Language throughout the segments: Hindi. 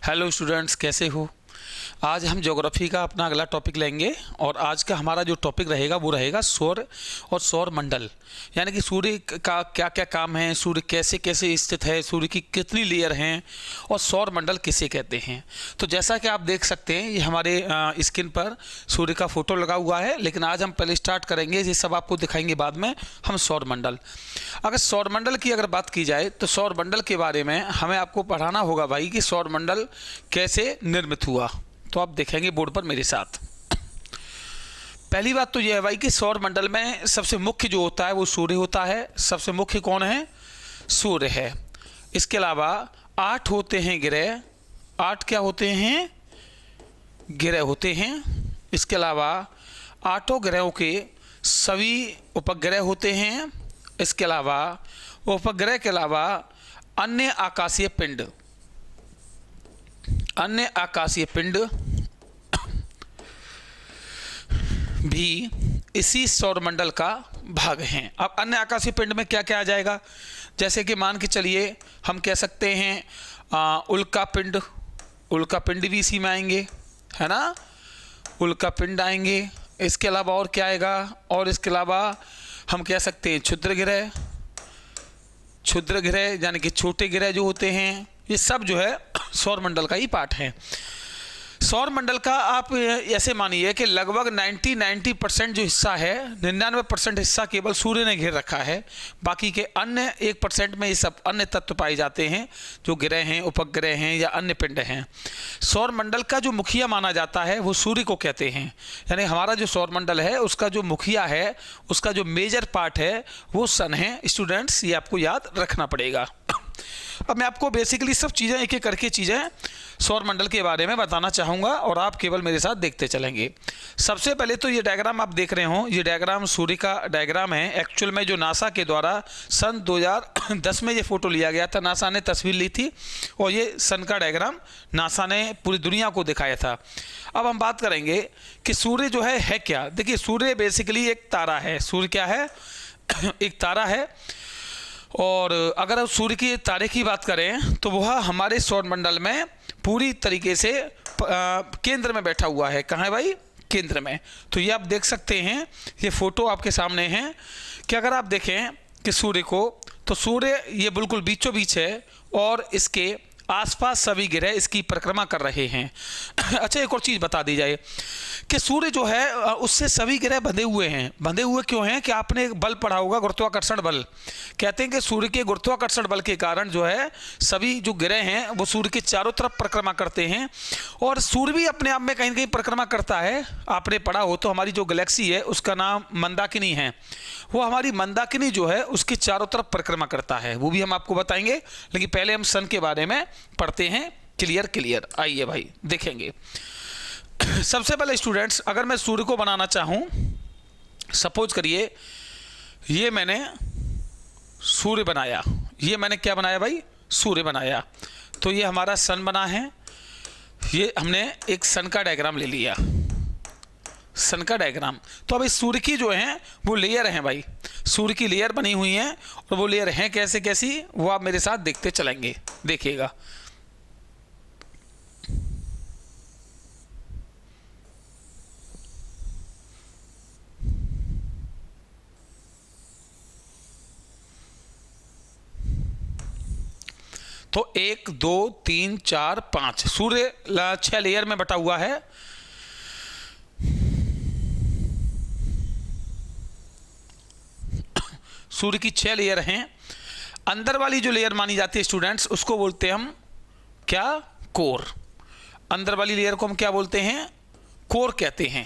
हेलो स्टूडेंट्स, कैसे हो। आज हम ज्योग्राफी का अपना अगला टॉपिक लेंगे और आज का हमारा जो टॉपिक रहेगा वो रहेगा सौर और सौर मंडल, यानी कि सूर्य का क्या क्या काम है, सूर्य कैसे कैसे स्थित है, सूर्य की कितनी लेयर हैं और सौर मंडल किसे कहते हैं। तो जैसा कि आप देख सकते हैं ये हमारे स्क्रीन पर सूर्य का फोटो लगा हुआ है, लेकिन आज हम पहले स्टार्ट करेंगे, ये सब आपको दिखाएंगे बाद में हम सौर मंडल। अगर सौर मंडल की अगर बात की जाए तो सौर मंडल के बारे में हमें आपको पढ़ाना होगा भाई कि सौर मंडल कैसे निर्मित हुआ। तो आप देखेंगे बोर्ड पर मेरे साथ। पहली बात तो यह है भाई कि सौर मंडल में सबसे मुख्य जो होता है वो सूर्य होता है। सबसे मुख्य कौन है? सूर्य है। इसके अलावा 8 होते हैं ग्रह। 8 क्या होते हैं? ग्रह होते हैं। इसके अलावा 8 ग्रहों के सभी उपग्रह होते हैं। इसके अलावा उपग्रह के अलावा अन्य आकाशीय पिंड भी इसी सौरमंडल का भाग हैं। अब अन्य आकाशीय पिंड में क्या क्या आ जाएगा? जैसे कि मान के चलिए हम कह सकते हैं उल्का पिंड भी इसी में आएंगे, है ना। उल्का पिंड आएंगे। इसके अलावा और क्या आएगा? और इसके अलावा हम कह सकते हैं क्षुद्र ग्रह यानी कि छोटे ग्रह जो होते हैं, ये सब जो है सौरमंडल का ही पार्ट है। सौर मंडल का आप ऐसे मानिए कि लगभग 90% जो हिस्सा है, 99% हिस्सा केवल सूर्य ने घेर रखा है। बाकी के अन्य 1% में ये सब अन्य तत्व पाए जाते हैं जो ग्रह हैं, उपग्रह हैं या अन्य पिंड हैं। सौर मंडल का जो मुखिया माना जाता है वो सूर्य को कहते हैं, यानी हमारा जो सौर मंडल है उसका जो मुखिया है, उसका जो मेजर पार्ट है वो सन है। स्टूडेंट्स, ये आपको याद रखना पड़ेगा। अब मैं आपको बेसिकली सब चीज़ें एक एक करके चीज़ें सौर मंडल के बारे में बताना चाहूँगा और आप केवल मेरे साथ देखते चलेंगे। सबसे पहले तो ये डायग्राम आप देख रहे हो, ये डायग्राम सूर्य का डायग्राम है। एक्चुअल में जो नासा के द्वारा सन 2010 में ये फ़ोटो लिया गया था, नासा ने तस्वीर ली थी और ये सन का डायग्राम नासा ने पूरी दुनिया को दिखाया था। अब हम बात करेंगे कि सूर्य जो है क्या। देखिए, सूर्य बेसिकली एक तारा है। सूर्य क्या है? एक तारा है। और अगर सूर्य के तारे की बात करें तो वह हमारे सौरमंडल में पूरी तरीके से केंद्र में बैठा हुआ है। कहाँ है भाई? केंद्र में। तो ये आप देख सकते हैं, ये फोटो आपके सामने है कि अगर आप देखें कि सूर्य को, तो सूर्य ये बिल्कुल बीचों बीच है और इसके आसपास सभी ग्रह इसकी परिक्रमा कर रहे हैं। अच्छा, एक और चीज़ बता दी जाए कि सूर्य जो है उससे सभी ग्रह बंधे हुए हैं। बंधे हुए क्यों हैं? कि आपने एक बल पढ़ा होगा, गुरुत्वाकर्षण बल। कहते हैं कि सूर्य के गुरुत्वाकर्षण बल के कारण जो है सभी जो ग्रह हैं वो सूर्य के चारों तरफ परिक्रमा करते हैं और सूर्य भी अपने आप में कहीं ना कहीं परिक्रमा करता है। आपने पढ़ा हो तो हमारी जो गैलेक्सी है उसका नाम मंदाकिनी है। वो हमारी मंदाकिनी जो है उसके चारों तरफ परिक्रमा करता है, वो भी हम आपको बताएंगे। लेकिन पहले हम सन के बारे में पढ़ते हैं। क्लियर। आइए भाई देखेंगे। सबसे पहले स्टूडेंट्स, अगर मैं सूर्य को बनाना चाहूं, सपोज करिए ये मैंने सूर्य बनाया। ये मैंने क्या बनाया भाई? सूर्य बनाया। तो ये हमारा सन बना है। ये हमने एक सन का डायग्राम ले लिया, सन का डायग्राम। तो अब इस सूर्य की जो है वो लेयर हैं भाई, सूर्य की लेयर बनी हुई हैं और वो लेयर हैं कैसी वो आप मेरे साथ देखते चलेंगे, देखिएगा। तो 1 2 3 4 5 सूर्य 6 लेयर में बटा हुआ है। सूर्य की 6 लेयर हैं। अंदर वाली जो लेयर मानी जाती है स्टूडेंट्स, उसको बोलते हैं हम क्या? कोर। अंदर वाली लेयर को हम क्या बोलते हैं? कोर कहते हैं।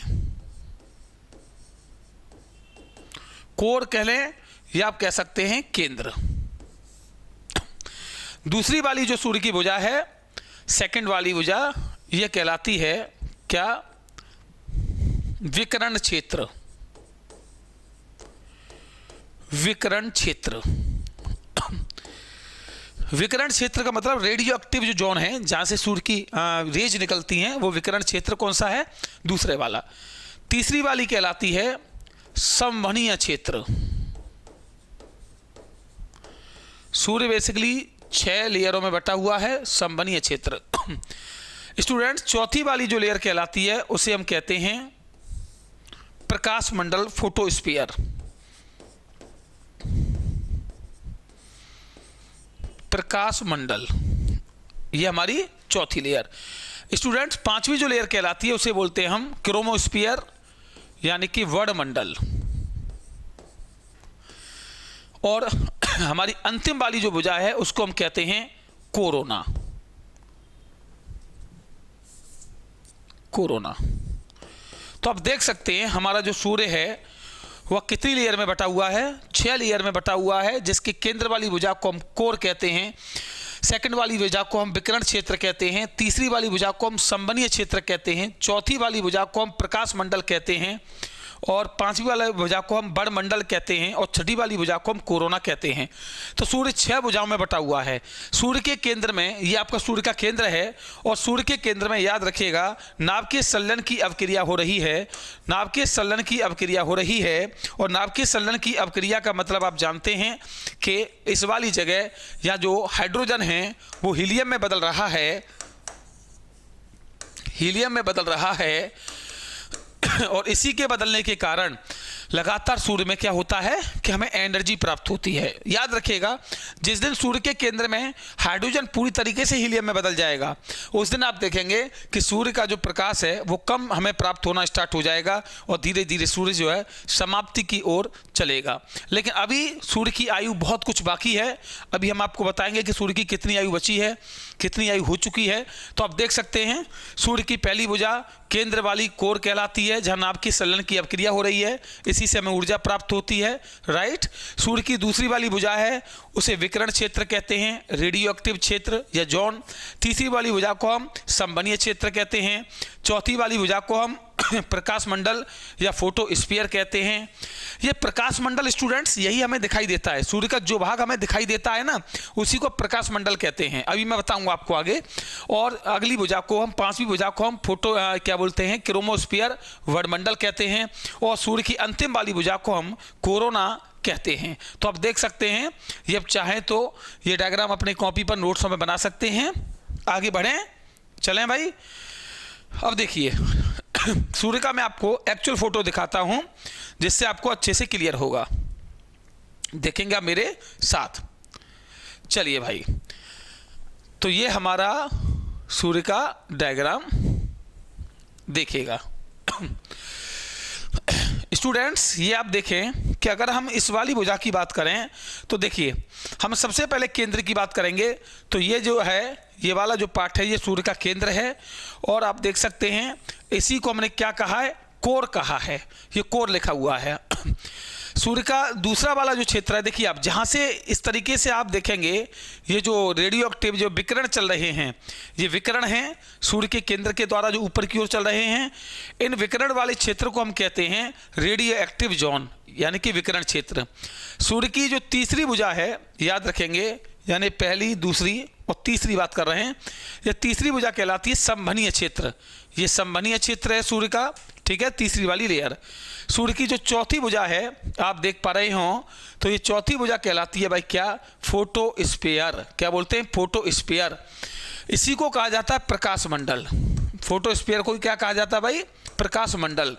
कोर कह लें या आप कह सकते हैं केंद्र। दूसरी वाली जो सूर्य की भुजा है, सेकंड वाली भुजा, यह कहलाती है क्या? विकिरण क्षेत्र। विकिरण क्षेत्र का मतलब रेडियो एक्टिव जो जोन है जहां से सूर्य की रेज निकलती हैं, वो विकिरण क्षेत्र कौन सा है? दूसरे वाला। तीसरी वाली कहलाती है संवहनीय क्षेत्र। सूर्य बेसिकली 6 लेयरों में बटा हुआ है संवहनीय क्षेत्र। स्टूडेंट्स, चौथी वाली जो लेयर कहलाती है उसे हम कहते हैं प्रकाश मंडल, फोटोस्फीयर। प्रकाश मंडल, ये हमारी चौथी लेयर। स्टूडेंट्स, पांचवी जो लेयर कहलाती है उसे बोलते हैं हम क्रोमोस्फीयर, यानी कि वर्णमंडल। और हमारी अंतिम वाली जो भुजा है उसको हम कहते हैं कोरोना। कोरोना। तो आप देख सकते हैं हमारा जो सूर्य है वह कितनी लेयर में बटा हुआ है? 6 लेयर में बटा हुआ है, जिसके केंद्र वाली भुजा को हम कोर कहते हैं, सेकंड वाली भुजा को हम विकिरण क्षेत्र कहते हैं, तीसरी वाली भुजा को हम संवहनीय क्षेत्र कहते हैं, चौथी वाली भुजा को हम प्रकाश मंडल कहते हैं, और पांचवी वाली भुजा को हम वर्णमंडल कहते हैं, और छठी वाली भुजा को हम कोरोना कहते हैं। तो सूर्य 6 भुजाओं में बटा हुआ है। सूर्य के केंद्र में, ये आपका सूर्य का केंद्र है, और सूर्य के केंद्र में याद रखिएगा नाभ के संलयन की अवक्रिया हो रही है। नाभ के संलयन की अवक्रिया हो रही है, और नाभ के संलयन की अवक्रिया का मतलब आप जानते हैं कि इस वाली जगह या जो हाइड्रोजन है वो हीलियम में बदल रहा है, हीलियम में बदल रहा है, और इसी के बदलने के कारण लगातार सूर्य में क्या होता है कि हमें एनर्जी प्राप्त होती है। याद रखिएगा, जिस दिन सूर्य के केंद्र में हाइड्रोजन पूरी तरीके से हीलियम में बदल जाएगा, उस दिन आप देखेंगे कि सूर्य का जो प्रकाश है वो कम हमें प्राप्त होना स्टार्ट हो जाएगा, और धीरे धीरे सूर्य जो है समाप्ति की ओर चलेगा। लेकिन अभी सूर्य की आयु बहुत कुछ बाकी है। अभी हम आपको बताएंगे कि सूर्य की कितनी आयु बची है, कितनी आयु हो चुकी है। तो आप देख सकते हैं सूर्य की पहली भुजा केंद्र वाली कोर कहलाती है, जहां नाभ की संलयन की अवक्रिया हो रही है, इसी से हमें ऊर्जा प्राप्त होती है, राइट। सूर्य की दूसरी वाली भुजा है उसे विकिरण क्षेत्र कहते हैं, रेडियो एक्टिव क्षेत्र या जोन। तीसरी वाली भुजा को हम संवहनीय क्षेत्र कहते हैं। चौथी वाली भुजा को हम प्रकाश मंडल या फोटोस्फीयर कहते हैं। ये प्रकाश मंडल स्टूडेंट्स यही हमें दिखाई देता है, सूर्य का जो भाग हमें दिखाई देता है ना, उसी को प्रकाश मंडल कहते हैं। अभी मैं बताऊंगा आपको आगे। और अगली भुजा को हम, पांचवी भुजा को हम क्या बोलते हैं, क्रोमोस्फीयर, वर्णमंडल कहते हैं। और सूर्य की अंतिम वाली भुजा को हम कोरोना कहते हैं। तो आप देख सकते हैं, ये अब चाहें तो ये डायग्राम अपनी कॉपी पर नोट्स में बना सकते हैं। आगे बढ़ें, चलें भाई। अब देखिए सूर्य का मैं आपको एक्चुअल फोटो दिखाता हूं, जिससे आपको अच्छे से क्लियर होगा। देखेंगे आप मेरे साथ। चलिए भाई, तो ये हमारा सूर्य का डायग्राम देखिएगा। स्टूडेंट्स, ये आप देखें कि अगर हम इस वाली भुजा की बात करें तो देखिए, हम सबसे पहले केंद्र की बात करेंगे। तो ये जो है, ये वाला जो पार्ट है, ये सूर्य का केंद्र है, और आप देख सकते हैं इसी को हमने क्या कहा है, कोर कहा है। ये कोर लिखा हुआ है। सूर्य का दूसरा वाला जो क्षेत्र है, देखिए आप जहाँ से इस तरीके से आप देखेंगे, ये जो रेडियो एक्टिव जो विकिरण चल रहे हैं, ये विकिरण हैं सूर्य के केंद्र के द्वारा जो ऊपर की ओर चल रहे हैं। इन विकिरण वाले क्षेत्र को हम कहते हैं रेडियो एक्टिव जोन, यानी कि विकिरण क्षेत्र। सूर्य की जो तीसरी भुजा है, याद रखेंगे, यानी पहली, दूसरी और तीसरी बात कर रहे हैं, ये तीसरी भुजा कहलाती है संवहनीय क्षेत्र। ये संवहनीय क्षेत्र है सूर्य का, ठीक है, तीसरी वाली लेयर। सूर्य की जो चौथी भुजा है आप देख पा रहे हो, तो ये चौथी भुजा कहलाती है भाई क्या, फोटोस्फीयर। क्या बोलते हैं, फोटोस्फीयर। इसी को कहा जाता है प्रकाश मंडल। फोटोस्फीयर को क्या कहा जाता है भाई, प्रकाश मंडल।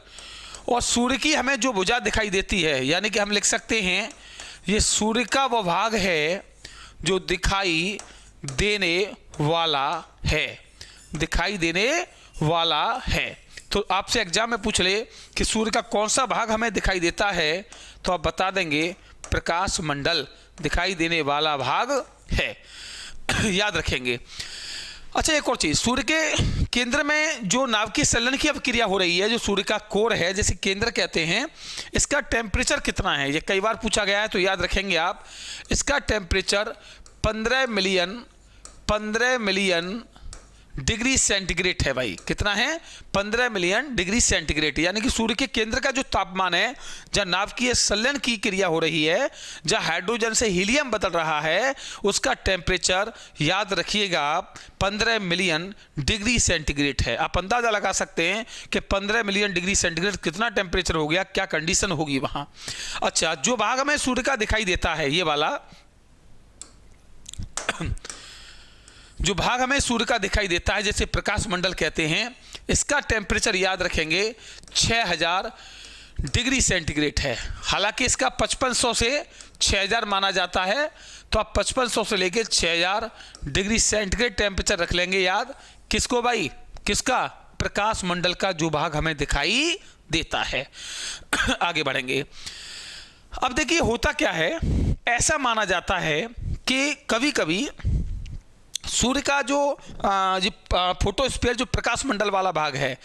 और सूर्य की हमें जो भुजा दिखाई देती है, यानी कि हम लिख सकते हैं ये सूर्य का वो भाग है जो दिखाई देने वाला है, दिखाई देने वाला है। तो आपसे एग्जाम में पूछ ले कि सूर्य का कौन सा भाग हमें दिखाई देता है, तो आप बता देंगे प्रकाश मंडल दिखाई देने वाला भाग है। याद रखेंगे। अच्छा, एक और चीज, सूर्य के केंद्र में जो नाभ की संलयन की अवक्रिया हो रही है, जो सूर्य का कोर है, जैसे केंद्र कहते हैं, इसका टेम्परेचर कितना है, ये कई बार पूछा गया है। तो याद रखेंगे आप, इसका टेम्परेचर 15 मिलियन डिग्री सेंटीग्रेड है भाई। कितना है, 15 मिलियन डिग्री सेंटीग्रेड। यानी कि सूर्य के केंद्र का जो तापमान है, जहाँ नाभ की संलयन की क्रिया हो रही है, जहाँ हाइड्रोजन से हीलियम बदल रहा है, उसका टेम्परेचर याद रखिएगा आप 15 मिलियन डिग्री सेंटीग्रेड है। आप अंदाजा लगा सकते हैं कि 15 मिलियन डिग्री सेंटीग्रेड कितना टेम्परेचर हो गया, क्या कंडीशन होगी वहाँ। अच्छा, जो भाग हमें सूर्य का दिखाई देता है, ये वाला, जो भाग हमें सूर्य का दिखाई देता है, जैसे प्रकाश मंडल कहते हैं, इसका टेम्परेचर याद रखेंगे 6000 डिग्री सेंटीग्रेड है। हालांकि इसका 5500 से 6000 माना जाता है, तो आप 5500 से लेकर 6000 डिग्री सेंटीग्रेड टेम्परेचर रख लेंगे याद। किसको भाई? किसका? प्रकाश मंडल का जो भाग हमें दिखाई देता है। आगे बढ़ेंगे। अब देखिए होता क्या है, ऐसा माना जाता है कि कभी कभी सूर्य का जो फोटोस्फीयर, जो प्रकाश मंडल वाला भाग है,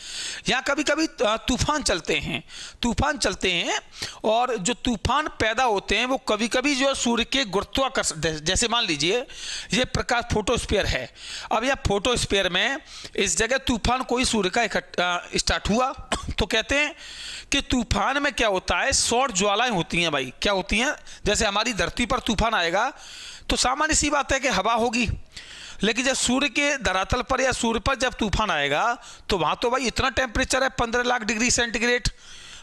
यहाँ कभी कभी तूफान चलते हैं और जो तूफान पैदा होते हैं वो कभी कभी जो सूर्य के गुरुत्वाकर्षण, जैसे मान लीजिए ये प्रकाश फोटोस्फीयर है। अब यह फोटोस्फीयर में इस जगह तूफान कोई सूर्य का स्टार्ट हुआ, तो कहते हैं कि तूफान में क्या होता है, सौर ज्वालाएं होती हैं भाई। क्या होती हैं? जैसे हमारी धरती पर तूफान आएगा तो सामान्य सी बात है कि हवा होगी, लेकिन जब सूर्य के धरातल पर या सूर्य पर जब तूफान आएगा तो वहां तो भाई इतना टेम्परेचर है 15 लाख डिग्री सेंटीग्रेड।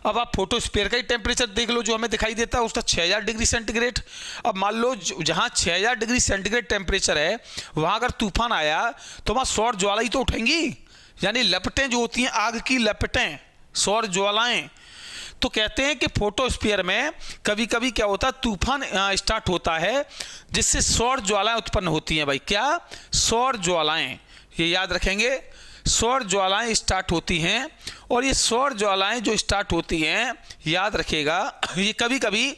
अब आप फोटोस्फीयर का ही टेम्परेचर देख लो जो हमें दिखाई देता है, उसका 6000 डिग्री सेंटीग्रेड। अब मान लो जहां 6000 डिग्री सेंटीग्रेड टेम्परेचर है, वहां अगर तूफान आया तो वहां सौर ज्वाला ही तो उठेंगी, यानी लपटें जो होती हैं, आग की लपटें, सौर ज्वालाएं। तो कहते हैं कि फोटोस्फीयर में कभी कभी क्या होता है, तूफान स्टार्ट होता है जिससे सौर ज्वालाएं उत्पन्न होती हैं भाई। क्या? सौर ज्वालाएं, ये याद रखेंगे, सौर ज्वालाएं स्टार्ट होती हैं। और ये सौर ज्वालाएं जो स्टार्ट होती हैं, याद रखिएगा, ये कभी कभी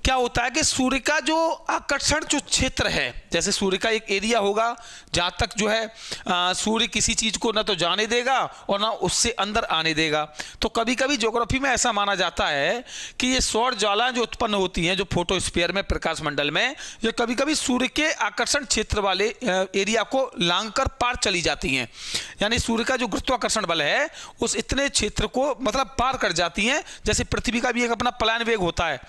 क्या होता है कि सूर्य का जो आकर्षण जो क्षेत्र है, जैसे सूर्य का एक एरिया होगा जहाँ तक जो है सूर्य किसी चीज़ को ना तो जाने देगा और ना उससे अंदर आने देगा। तो कभी कभी ज्योग्राफी में ऐसा माना जाता है कि ये सौर ज्वालाएं जो उत्पन्न होती हैं जो फोटोस्फीयर में, प्रकाश मंडल में, ये कभी कभी सूर्य के आकर्षण क्षेत्र वाले एरिया को लांघकर पार चली जाती हैं। यानी सूर्य का जो गुरुत्वाकर्षण बल है उस इतने क्षेत्र को मतलब पार कर जाती हैं। जैसे पृथ्वी का भी एक अपना पलायन वेग होता है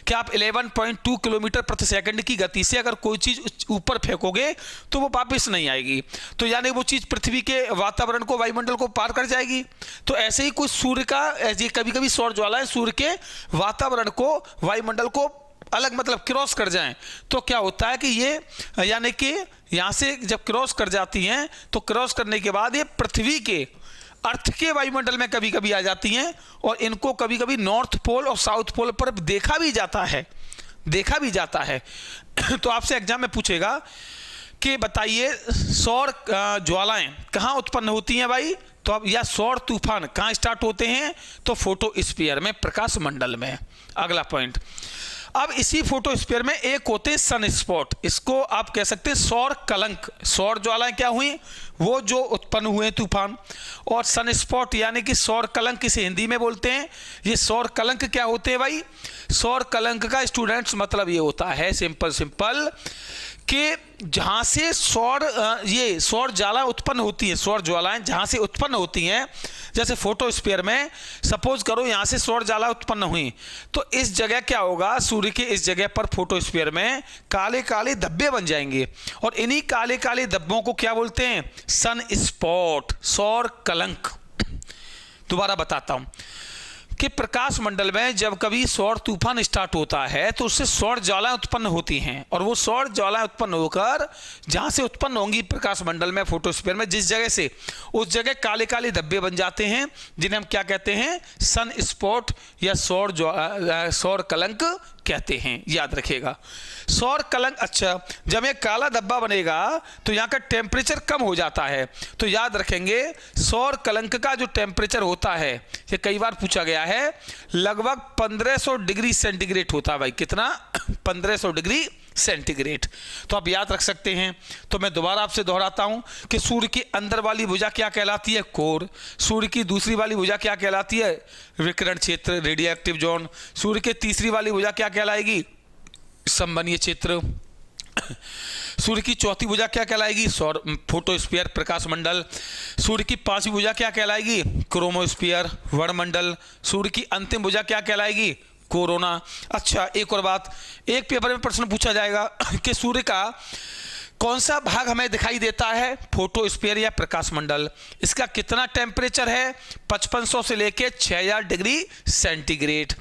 कि आप 11.2 किलोमीटर प्रति सेकंड की गति से अगर कोई चीज ऊपर फेंकोगे तो वो वापस नहीं आएगी, तो यानी वो चीज पृथ्वी के वातावरण को, वायुमंडल को पार कर जाएगी। तो ऐसे ही कुछ सूर्य का, ये कभी कभी सौर ज्वालाएं सूर्य के वातावरण को, वायुमंडल को अलग मतलब क्रॉस कर जाएं, तो क्या होता है कि ये यानी कि यहां से जब क्रॉस कर जाती हैं तो क्रॉस करने के बाद ये पृथ्वी के, अर्थ के वायुमंडल में कभी कभी आ जाती हैं और इनको कभी कभी नॉर्थ पोल और साउथ पोल पर देखा भी जाता है। तो आपसे एग्जाम में पूछेगा कि बताइए सौर ज्वालाएं कहाँ उत्पन्न होती हैं भाई, तो अब या सौर तूफान कहाँ स्टार्ट होते हैं, तो फोटोस्फीयर में, प्रकाश मंडल में। अगला पॉइंट, अब इसी फोटोस्फीयर में एक होते हैं सन स्पॉट, इसको आप कह सकते हैं सौर कलंक। सौर ज्वालाएं क्या हुई, वो जो उत्पन्न हुए तूफान, और सन स्पॉट यानी कि सौर कलंक इसे हिंदी में बोलते हैं। ये सौर कलंक क्या होते हैं भाई? सौर कलंक का स्टूडेंट्स मतलब ये होता है सिंपल कि जहाँ से सौर ज्वाला उत्पन्न होती है, सौर ज्वालाएं जहाँ से उत्पन्न होती हैं, जैसे फोटोस्फीयर में सपोज करो यहाँ से सौर ज्वाला उत्पन्न हुई, तो इस जगह क्या होगा, सूर्य के इस जगह पर फोटोस्फीयर में काले काले धब्बे बन जाएंगे और इन्हीं काले काले धब्बों को क्या बोलते हैं? सन स्पॉट, सौर कलंक। दोबारा बताता हूँ कि प्रकाश मंडल में जब कभी सौर तूफान स्टार्ट होता है तो उससे सौर ज्वालाएं उत्पन्न होती हैं और वो सौर ज्वालाएं उत्पन्न होकर जहां से उत्पन्न होंगी प्रकाश मंडल में, फोटोस्फीयर में, जिस जगह से, उस जगह काले काले धब्बे बन जाते हैं जिन्हें हम क्या कहते हैं? सन स्पॉट या सौर कलंक कहते हैं। याद रखिएगा सौर कलंक। अच्छा, जब ये काला धब्बा बनेगा तो यहाँ का टेम्परेचर कम हो जाता है, तो याद रखेंगे सौर कलंक का जो टेम्परेचर होता है, ये कई बार पूछा गया है, लगभग 1500 डिग्री सेंटीग्रेड होता है भाई। कितना? 1500 डिग्री सेंटीग्रेड। तो आप याद रख सकते हैं। तो मैं दोबारा आपसे दोहराता हूं कि सूर्य की अंदर वाली भुजा क्या कहलाती है? कोर। सूर्य की दूसरी वाली भुजा क्या कहलाती है? विकिरण क्षेत्र, रेडियो एक्टिव जोन। सूर्य की तीसरी वाली भुजा क्या कहलाएगी? संवहनीय क्षेत्र। सूर्य की चौथी भुजा क्या कहलाएगी? सौर फोटोस्फीयर, प्रकाश मंडल। सूर्य की पांचवी भुजा क्या कहलाएगी? क्रोमोस्फीयर, वर्णमंडल। सूर्य की अंतिम भुजा क्या कहलाएगी? कोरोना। अच्छा, एक और बात, एक पेपर में प्रश्न पूछा जाएगा कि सूर्य का कौन सा भाग हमें दिखाई देता है? फोटोस्फीयर या प्रकाश मंडल। इसका कितना टेम्परेचर है? 5500 से लेके 6000 डिग्री सेंटीग्रेड।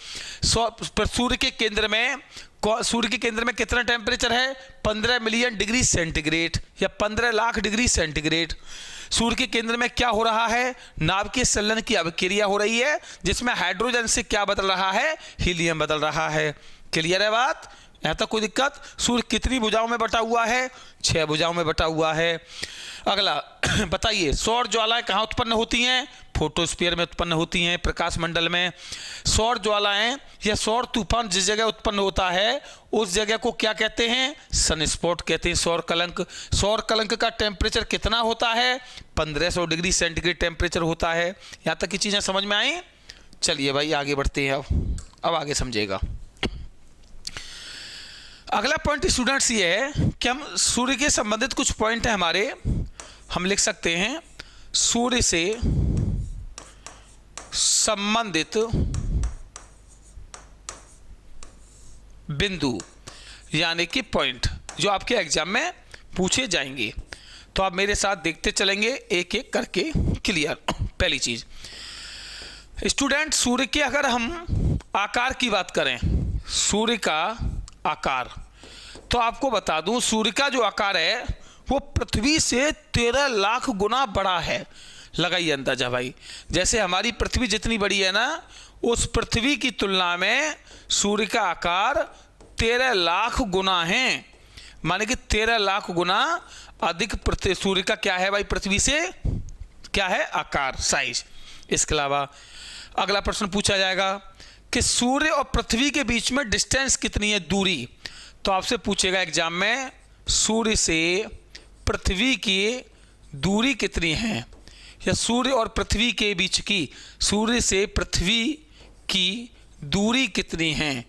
सूर्य के केंद्र में सूर्य के केंद्र में कितना टेम्परेचर है? 15 मिलियन डिग्री सेंटीग्रेड या 15 लाख डिग्री सेंटीग्रेड। सूर्य के केंद्र में क्या हो रहा है? नाभिकीय संलयन की अभिक्रिया हो रही है, जिसमें हाइड्रोजन से क्या बदल रहा है? हीलियम बदल रहा है। क्लियर है बात? यहां तक कोई दिक्कत? सूर्य कितनी भुजाओं में बटा हुआ है? 6 भुजाओं में बटा हुआ है। अगला बताइए, सौर ज्वालाएं कहाँ उत्पन्न होती हैं? फोटोस्फीयर में उत्पन्न होती हैं, प्रकाश मंडल में। सौर ज्वालाएं या सौर तूफान जिस जगह उत्पन्न होता है उस जगह को क्या कहते हैं? सनस्पॉट कहते हैं, सौर कलंक। सौर कलंक का टेम्परेचर कितना होता है? 1500 डिग्री सेंटीग्रेड टेम्परेचर होता है। यहाँ तक की चीज़ें समझ में आई? चलिए भाई आगे बढ़ते हैं। अब आगे समझेगा। अगला पॉइंट स्टूडेंट्स ये है कि हम सूर्य के संबंधित कुछ पॉइंट हैं हमारे, हम लिख सकते हैं सूर्य से संबंधित बिंदु यानी कि पॉइंट जो आपके एग्जाम में पूछे जाएंगे। तो आप मेरे साथ देखते चलेंगे एक एक करके। क्लियर? पहली चीज स्टूडेंट, सूर्य के अगर हम आकार की बात करें, सूर्य का आकार, तो आपको बता दूं सूर्य का जो आकार है वो पृथ्वी से 13 लाख गुना बड़ा है। लगाइए अंदाजा भाई, जैसे हमारी पृथ्वी जितनी बड़ी है ना, उस पृथ्वी की तुलना में सूर्य का आकार 13 लाख गुना है। माने कि 13 लाख गुना अधिक सूर्य का क्या है भाई? पृथ्वी से क्या है? आकार, साइज। इसके अलावा अगला प्रश्न पूछा जाएगा कि सूर्य और पृथ्वी के बीच में डिस्टेंस कितनी है? दूरी। तो आपसे पूछेगा एग्जाम में सूर्य से पृथ्वी की दूरी कितनी है, या सूर्य और पृथ्वी के बीच की, सूर्य से पृथ्वी की दूरी कितनी है?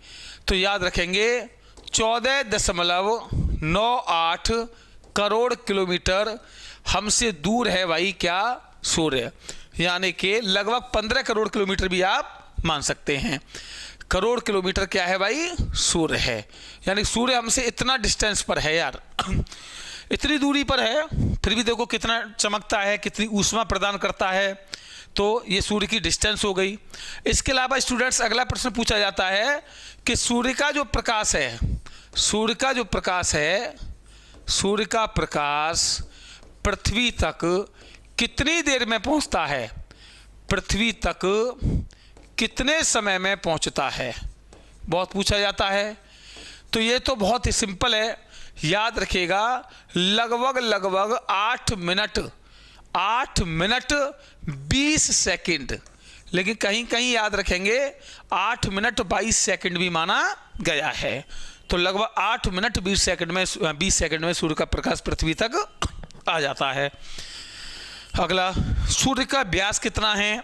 तो याद रखेंगे 14.98 करोड़ किलोमीटर हमसे दूर है भाई क्या? सूर्य। यानी कि लगभग 15 करोड़ किलोमीटर भी आप मान सकते हैं। करोड़ किलोमीटर क्या है भाई? सूर्य है। यानी सूर्य हमसे इतना डिस्टेंस पर है यार, इतनी दूरी पर है, फिर भी देखो कितना चमकता है, कितनी ऊष्मा प्रदान करता है। तो ये सूर्य की डिस्टेंस हो गई। इसके अलावा स्टूडेंट्स अगला प्रश्न पूछा जाता है कि सूर्य का जो प्रकाश है, सूर्य का जो प्रकाश है, सूर्य का प्रकाश पृथ्वी तक कितनी देर में पहुंचता है? पृथ्वी तक कितने समय में पहुंचता है? बहुत पूछा जाता है। तो ये तो बहुत ही सिंपल है, याद रखिएगा लगभग 8 मिनट 20 सेकंड। लेकिन कहीं कहीं याद रखेंगे 8 मिनट 22 सेकंड भी माना गया है। तो लगभग 8 मिनट 20 सेकंड में सूर्य का प्रकाश पृथ्वी तक आ जाता है। अगला, सूर्य का व्यास कितना है?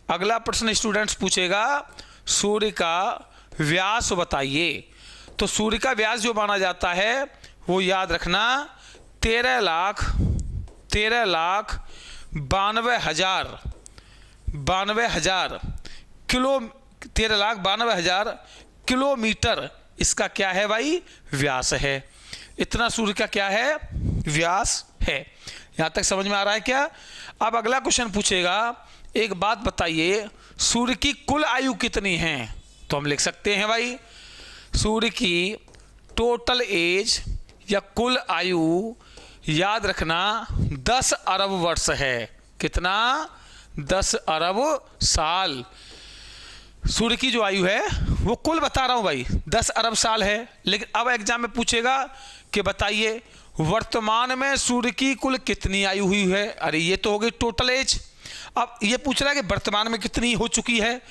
अगला प्रश्न स्टूडेंट्स पूछेगा सूर्य का व्यास बताइए। तो सूर्य का व्यास जो माना जाता है वो याद रखना 13 लाख 92,000 किलोमीटर इसका क्या है भाई? व्यास है। इतना सूर्य का क्या है? व्यास है। यहां तक समझ में आ रहा है क्या? अब अगला क्वेश्चन पूछेगा, एक बात बताइए, सूर्य की कुल आयु कितनी है? तो हम लिख सकते हैं भाई सूर्य की टोटल एज या कुल आयु याद रखना 10 अरब वर्ष है। कितना? 10 अरब साल। सूर्य की जो आयु है वो कुल बता रहा हूं भाई 10 अरब साल है। लेकिन अब एग्जाम में पूछेगा कि बताइए वर्तमान में सूर्य की कुल कितनी आयु हुई है? अरे ये तो हो गई टोटल एज। अब ये पूछ रहा है कि वर्तमान में कितनी हो चुकी है?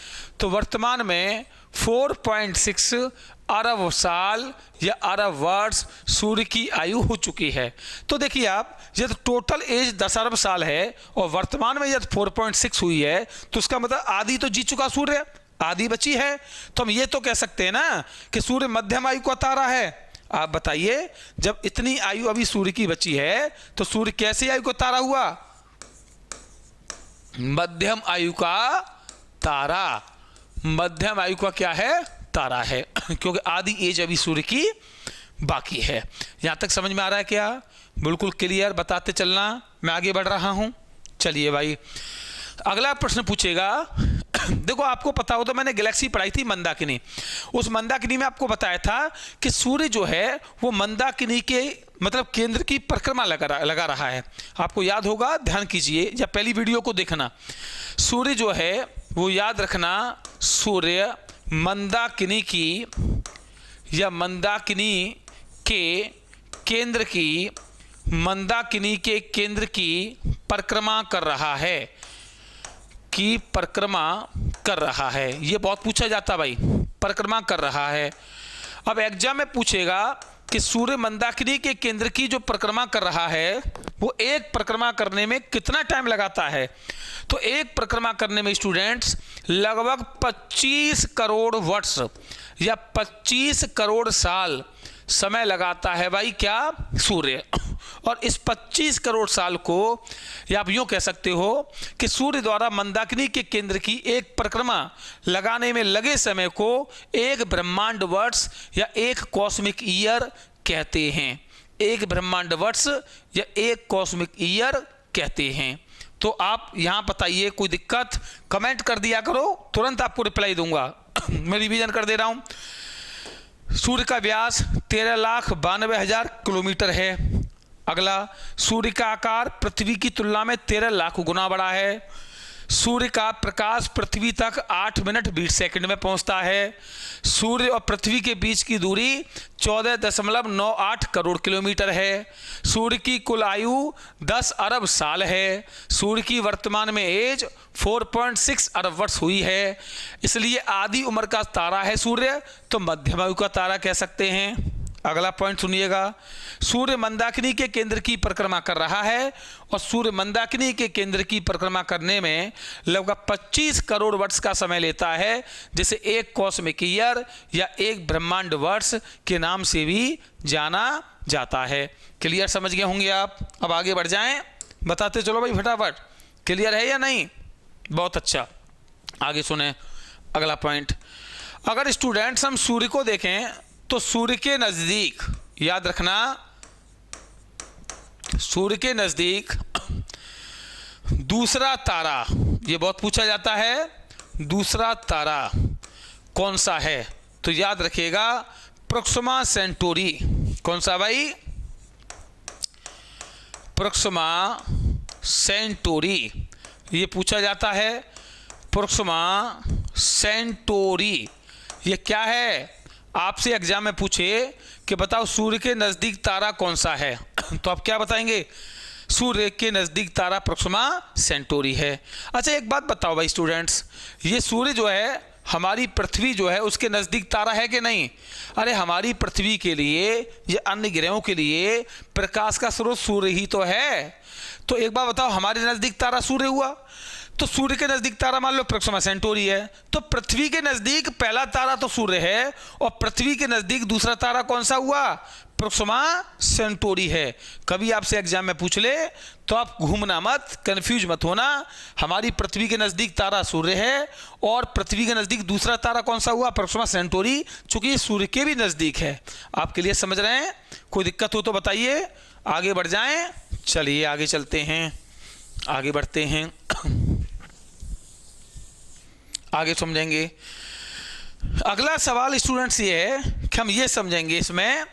तो वर्तमान में 4.6 अरब साल या अरब वर्ष सूर्य की आयु हो चुकी है। तो देखिए आप, जब टोटल एज 10 अरब साल है और वर्तमान में जब 4.6 हुई है तो उसका मतलब आधी तो जी चुका सूर्य, आधी बची है। तो हम ये तो कह सकते हैं ना कि सूर्य मध्यम आयु का तारा है। आप बताइए जब इतनी आयु अभी सूर्य की बची है तो सूर्य कैसी आयु का तारा हुआ? मध्यम आयु का तारा। मध्यम आयु का क्या है? तारा है, क्योंकि आधी एज अभी सूर्य की बाकी है। यहां तक समझ में आ रहा है क्या? बिल्कुल क्लियर, बताते चलना, मैं आगे बढ़ रहा हूं। चलिए भाई अगला प्रश्न पूछेगा देखो आपको पता हो तो मैंने गैलेक्सी पढ़ाई थी मंदाकिनी, उस मंदाकिनी में आपको बताया था कि सूर्य जो है वो मंदाकिनी के मतलब केंद्र की परिक्रमा लगा रहा है। आपको याद होगा, ध्यान कीजिए या पहली वीडियो को देखना। सूर्य जो है वो याद रखना, सूर्य मंदाकिनी की या मंदाकिनी के केंद्र की, मंदाकिनी के केंद्र की परिक्रमा कर रहा है, की परिक्रमा कर रहा है। ये बहुत पूछा जाता भाई, परिक्रमा कर रहा है। अब एग्जाम में पूछेगा कि सूर्य मंदाकिनी के केंद्र की जो परिक्रमा कर रहा है वो एक परिक्रमा करने में कितना टाइम लगाता है। तो एक परिक्रमा करने में स्टूडेंट्स लगभग 25 करोड़ वर्ष या 25 करोड़ साल समय लगाता है भाई क्या, सूर्य। और इस 25 करोड़ साल को या आप यूँ कह सकते हो कि सूर्य द्वारा मंदाकिनी के केंद्र की एक परिक्रमा लगाने में लगे समय को एक ब्रह्मांड वर्ष या एक कॉस्मिक ईयर कहते हैं। एक ब्रह्मांड वर्ष या एक कॉस्मिक ईयर कहते हैं। तो आप यहाँ बताइए, कोई दिक्कत कमेंट कर दिया करो, तुरंत आपको रिप्लाई दूंगा। मैं रिवीजन कर दे रहा हूँ। सूर्य का व्यास 13,92,000 किलोमीटर है। अगला, सूर्य का आकार पृथ्वी की तुलना में 13 लाख गुना बड़ा है। सूर्य का प्रकाश पृथ्वी तक 8 मिनट 20 सेकंड में पहुंचता है। सूर्य और पृथ्वी के बीच की दूरी 14.98 करोड़ किलोमीटर है। सूर्य की कुल आयु 10 अरब साल है। सूर्य की वर्तमान में एज 4.6 अरब वर्ष हुई है। इसलिए आधी उम्र का तारा है सूर्य, तो मध्यम आयु का तारा कह सकते हैं। अगला पॉइंट सुनिएगा, सूर्य मंदाकिनी के केंद्र की परिक्रमा कर रहा है और सूर्य मंदाकिनी के केंद्र की परिक्रमा करने में लगभग 25 करोड़ वर्ष का समय लेता है, जिसे एक कॉस्मिक ईयर या एक ब्रह्मांड वर्ष के नाम से भी जाना जाता है। क्लियर समझ गए होंगे आप। अब आगे बढ़ जाएं, बताते चलो भाई फटाफट, क्लियर है या नहीं। बहुत अच्छा, आगे सुने अगला पॉइंट। अगर स्टूडेंट्स हम सूर्य को देखें तो सूर्य के नज़दीक, याद रखना, सूर्य के नज़दीक दूसरा तारा, ये बहुत पूछा जाता है, दूसरा तारा कौन सा है। तो याद रखिएगा प्रोक्सिमा सेंटोरी। कौन सा भाई, प्रोक्सिमा सेंटोरी, ये पूछा जाता है। प्रोक्सिमा सेंटोरी ये क्या है, आपसे एग्जाम में पूछे कि बताओ सूर्य के नज़दीक तारा कौन सा है, तो आप क्या बताएंगे, सूर्य के नज़दीक तारा प्रोक्सिमा सेंटोरी है। अच्छा एक बात बताओ भाई स्टूडेंट्स, ये सूर्य जो है, हमारी पृथ्वी जो है, उसके नज़दीक तारा है कि नहीं। अरे हमारी पृथ्वी के लिए या अन्य ग्रहों के लिए प्रकाश का स्रोत सूर्य ही तो है। तो एक बार बताओ, हमारे नज़दीक तारा सूर्य हुआ, तो सूर्य के नज़दीक तारा मान लो प्रोक्सिमा सेंटोरी है। तो पृथ्वी के नज़दीक पहला तारा तो सूर्य है और पृथ्वी के नज़दीक दूसरा तारा कौन सा हुआ, प्रोक्सिमा सेंटोरी है। कभी आपसे एग्जाम में पूछ ले तो आप घूमना मत, कंफ्यूज मत होना। हमारी पृथ्वी के नज़दीक तारा सूर्य है और पृथ्वी के नज़दीक दूसरा तारा कौन सा हुआ, प्रोक्सिमा सेंटोरी, चूंकि सूर्य के भी नज़दीक है। आपके लिए समझ रहे हैं, कोई दिक्कत हो तो बताइए, आगे बढ़ जाएं। चलिए आगे चलते हैं, आगे बढ़ते हैं, आगे समझेंगे। अगला सवाल स्टूडेंट्स ये है कि हम ये समझेंगे इसमें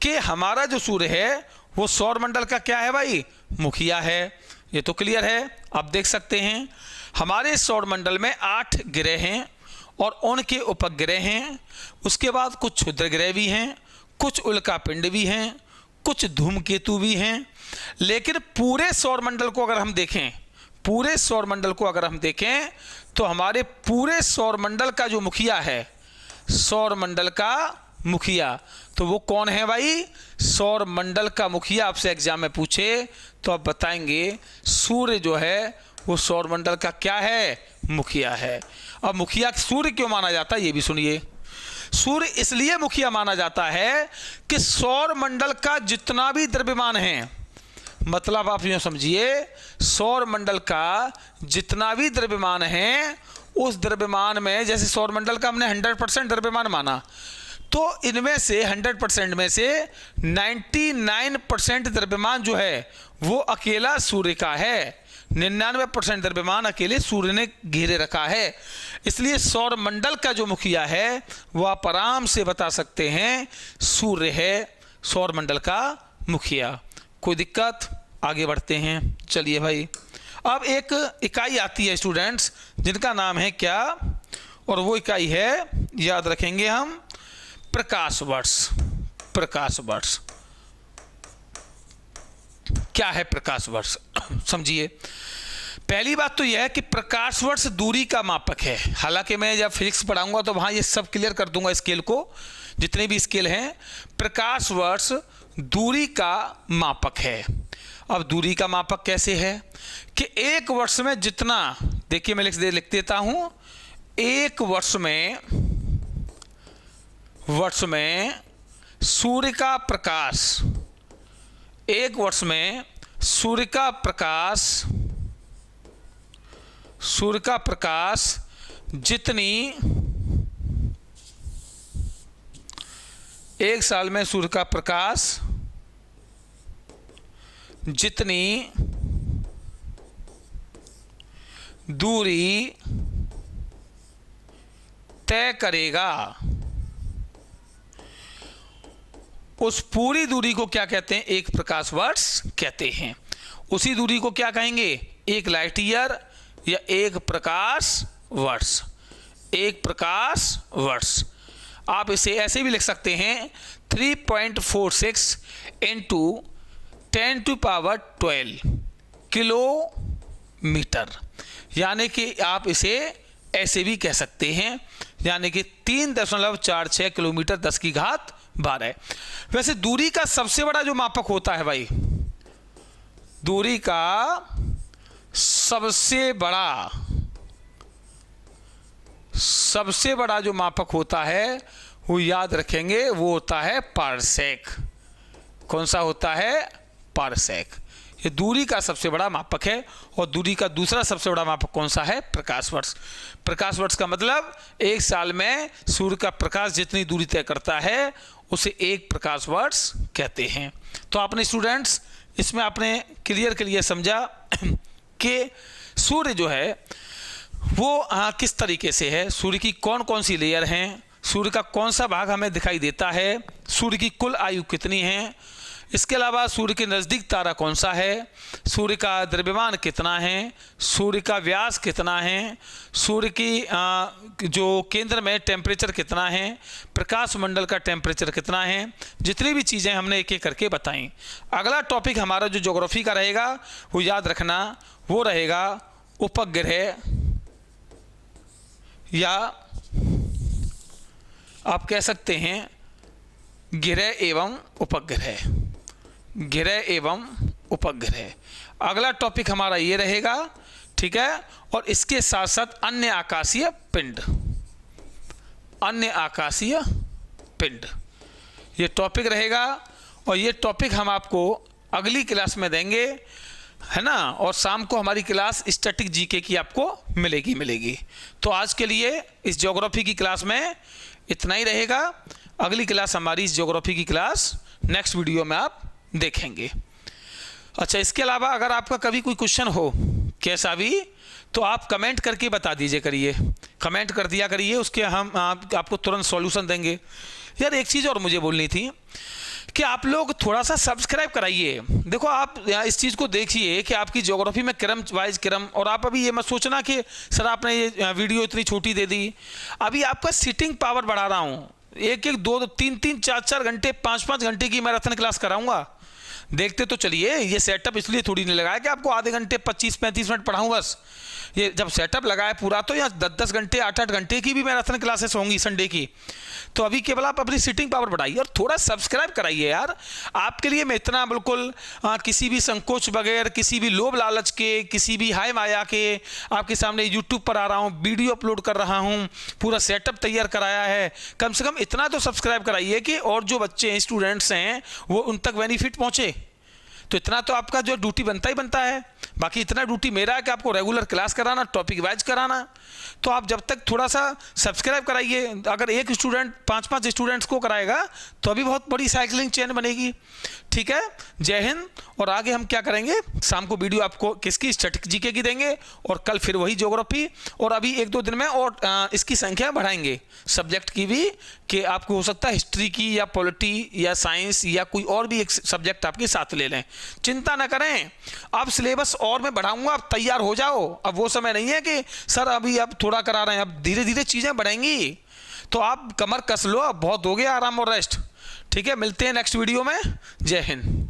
कि हमारा जो सूर्य है वो सौर मंडल का क्या है भाई, मुखिया है। ये तो क्लियर है। आप देख सकते हैं हमारे सौर मंडल में 8 ग्रह हैं और उनके उपग्रह हैं। उसके बाद कुछ क्षुद्र ग्रह भी हैं, कुछ उल्कापिंड भी हैं, कुछ धूमकेतु भी हैं। लेकिन पूरे सौर मंडल को अगर हम देखें, पूरे सौर मंडल को अगर हम देखें तो हमारे पूरे सौर मंडल का जो मुखिया है, सौर मंडल का मुखिया, तो वो कौन है भाई, सौर मंडल का मुखिया आपसे एग्जाम में पूछे तो आप बताएंगे सूर्य जो है वो सौर मंडल का क्या है, मुखिया है। अब मुखिया सूर्य क्यों माना जाता है ये भी सुनिए। सूर्य इसलिए मुखिया माना जाता है कि सौर मंडल का जितना भी द्रव्यमान है, मतलब आप यूँ समझिए सौर मंडल का जितना भी द्रव्यमान है, उस द्रव्यमान में जैसे सौर मंडल का हमने 100% द्रव्यमान माना, तो इनमें से 100% में से 99% द्रव्यमान जो है वो अकेला सूर्य का है। 99% द्रव्यमान अकेले सूर्य ने घेरे रखा है। इसलिए सौर मंडल का जो मुखिया है वह आप आराम से बता सकते हैं सूर्य है सौर मंडल का मुखिया। कोई दिक्कत? आगे बढ़ते हैं। चलिए भाई, अब एक इकाई आती है स्टूडेंट्स जिनका नाम है क्या, और वो इकाई है, याद रखेंगे हम, प्रकाश वर्ष। प्रकाश वर्ष क्या है? प्रकाश वर्ष समझिए। पहली बात तो यह है कि प्रकाश वर्ष दूरी का मापक है। हालांकि मैं जब फिजिक्स पढ़ाऊंगा तो वहां ये सब क्लियर कर दूंगा स्केल को, जितने भी स्केल हैं। प्रकाश वर्ष दूरी का मापक है। अब दूरी का मापक कैसे है कि एक वर्ष में जितना, देखिए मैं लिख देता हूं, एक वर्ष में सूर्य का प्रकाश, एक वर्ष में सूर्य का प्रकाश जितनी, एक साल में सूर्य का प्रकाश जितनी दूरी तय करेगा उस पूरी दूरी को क्या कहते हैं? एक प्रकाश वर्ष कहते हैं। उसी दूरी को क्या कहेंगे? एक लाइट ईयर या एक प्रकाश वर्ष। एक प्रकाश वर्ष आप इसे ऐसे भी लिख सकते हैं 3.46 इंटू 10⁻12 किलोमीटर, यानी कि आप इसे ऐसे भी कह सकते हैं, यानी कि 3.46 किलोमीटर 10⁻12। वैसे दूरी का सबसे बड़ा जो मापक होता है भाई, दूरी का सबसे बड़ा जो मापक होता है वो याद रखेंगे, वो होता है पारसेक। कौन सा होता है? पारसेक। ये दूरी का सबसे बड़ा मापक है। और दूरी का दूसरा सबसे बड़ा मापक कौन सा है? प्रकाश वर्ष। प्रकाश वर्ष का मतलब एक साल में सूर्य का प्रकाश जितनी दूरी तय करता है उसे एक प्रकाश वर्ष कहते हैं। तो आपने स्टूडेंट्स इसमें आपने क्लियर समझा कि सूर्य जो है वो किस तरीके से है, सूर्य की कौन कौन सी लेयर हैं, सूर्य का कौन सा भाग हमें दिखाई देता है, सूर्य की कुल आयु कितनी है, इसके अलावा सूर्य के नज़दीक तारा कौन सा है, सूर्य का द्रव्यमान कितना है, सूर्य का व्यास कितना है, सूर्य की जो केंद्र में टेम्परेचर कितना है, प्रकाश मंडल का टेम्परेचर कितना है, जितनी भी चीज़ें हमने एक एक करके बताई। अगला टॉपिक हमारा जो ज्योग्राफी का रहेगा वो याद रखना, वो रहेगा उपग्रह, या आप कह सकते हैं ग्रह एवं उपग्रह। ग्रह एवं उपग्रह अगला टॉपिक हमारा ये रहेगा, ठीक है। और इसके साथ साथ अन्य आकाशीय पिंड, अन्य आकाशीय पिंड ये टॉपिक रहेगा। और ये टॉपिक हम आपको अगली क्लास में देंगे, है ना। और शाम को हमारी क्लास स्टैटिक जीके की आपको मिलेगी। तो आज के लिए इस ज्योग्राफी की क्लास में इतना ही रहेगा। अगली क्लास हमारी इस ज्योग्राफी की क्लास नेक्स्ट वीडियो में आप देखेंगे। अच्छा, इसके अलावा अगर आपका कभी कोई क्वेश्चन हो कैसा भी, तो आप कमेंट करके बता दीजिए करिए, कमेंट कर दिया करिए, उसके हम आपको तुरंत सॉल्यूशन देंगे। यार एक चीज़ और मुझे बोलनी थी कि आप लोग थोड़ा सा सब्सक्राइब कराइए। देखो आप इस चीज़ को देखिए कि आपकी ज्योग्राफी में क्रम वाइज क्रम, और आप अभी ये मत सोचना कि सर आपने ये वीडियो इतनी छोटी दे दी। अभी आपका सिटिंग पावर बढ़ा रहा हूँ, 1-1, 2-2, 3-3, 4-4 घंटे, 5-5 घंटे की मैराथन क्लास कराऊंगा। देखते तो चलिए। ये सेटअप इसलिए थोड़ी नहीं लगाया कि आपको आधे घंटे 25-35 मिनट पढ़ाऊँ बस। ये जब सेटअप लगाए पूरा तो यहाँ 10-10 घंटे 8-8 घंटे की भी मैराथन क्लासेस होंगी संडे की। तो अभी केवल आप अपनी सिटिंग पावर बढ़ाइए और थोड़ा सब्सक्राइब कराइए यार। आपके लिए मैं इतना बिल्कुल किसी भी संकोच बगैर, किसी भी लोभ लालच के, किसी भी हाय माया के आपके सामने यूट्यूब पर आ रहा हूँ, वीडियो अपलोड कर रहा हूँ, पूरा सेटअप तैयार कराया है। कम से कम इतना तो सब्सक्राइब कराइए कि और जो बच्चे हैं, स्टूडेंट्स हैं, वो उन तक बेनिफिट पहुँचे। तो इतना तो आपका जो ड्यूटी बनता ही बनता है। बाकी इतना ड्यूटी मेरा है कि आपको रेगुलर क्लास कराना, टॉपिक वाइज कराना। तो आप जब तक थोड़ा सा सब्सक्राइब कराइए, अगर एक स्टूडेंट 5-5 स्टूडेंट्स को कराएगा तो अभी बहुत बड़ी साइकिलिंग चेन बनेगी। ठीक है, जय हिंद। और आगे हम क्या करेंगे, शाम को वीडियो आपको किसकी, स्टैटिक जीके की देंगे, और कल फिर वही ज्योग्राफी, और अभी 1-2 दिन में और इसकी संख्या बढ़ाएंगे सब्जेक्ट की भी, कि आपको हो सकता है हिस्ट्री की या पॉलिटी या साइंस या कोई और भी एक सब्जेक्ट आपके साथ ले लें। चिंता ना करें, अब सिलेबस और मैं बढ़ाऊंगा, आप तैयार हो जाओ। अब वो समय नहीं है कि सर अभी अब थोड़ा करा रहे हैं, अब धीरे धीरे चीज़ें बढ़ेंगी। तो आप कमर कस लो, अब बहुत हो गया आराम और रेस्ट। ठीक है, मिलते हैं नेक्स्ट वीडियो में। जय हिंद।